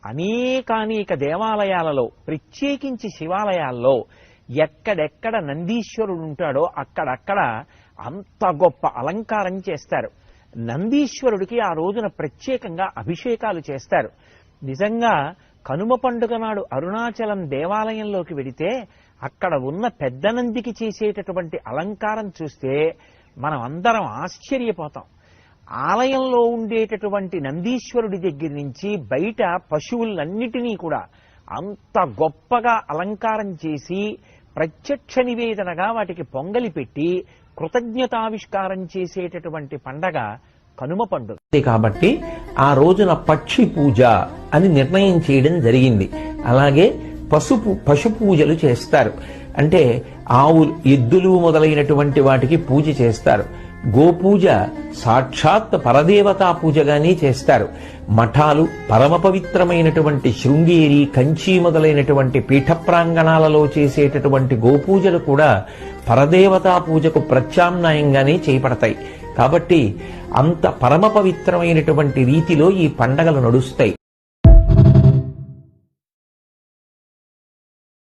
అనేకానేక దేవాలయాలలో, ప్రత్యేకించి శివాలయాల్లో ఎక్కడెక్కడ నందీశ్వరుడు ఉంటాడో అక్కడక్కడ అంత గొప్ప అలంకారం చేస్తారు. నందీశ్వరుడికి ఆ రోజున ప్రత్యేకంగా అభిషేకాలు చేస్తారు. నిజంగా కనుమ పండుగ నాడు అరుణాచలం దేవాలయంలోకి వెడితే అక్కడ ఉన్న పెద్ద నందికి చేసేటటువంటి అలంకారం చూస్తే మనం అందరం ఆశ్చర్యపోతాం. ఆలయంలో ఉండేటటువంటి నందీశ్వరుడి దగ్గర నుంచి బయట పశువులన్నిటినీ కూడా అంత గొప్పగా అలంకారం చేసి ప్రత్యక్ష నివేదనగా వాటికి పొంగలి పెట్టి కృతజ్ఞతావిష్కారం చేసేటటువంటి పండగ కనుమ పండుగ. కాబట్టి ఆ రోజున పక్షి పూజ అని నిర్ణయం చేయడం జరిగింది. అలాగే పశు పూజలు చేస్తారు. అంటే ఆవులు, ఎద్దులు మొదలైనటువంటి వాటికి పూజ చేస్తారు. గోపూజ సాక్షాత్ పరదేవతా పూజగానే చేస్తారు. మఠాలు, పరమ పవిత్రమైనటువంటి శృంగేరి, కంచి మొదలైనటువంటి పీఠ ప్రాంగణాలలో చేసేటటువంటి గోపూజలు కూడా పరదేవతా పూజకు ప్రత్యామ్నాయంగానే చేయబడతాయి. కాబట్టి అంత పరమ పవిత్రమైనటువంటి రీతిలో ఈ పండగలు నడుస్తాయి.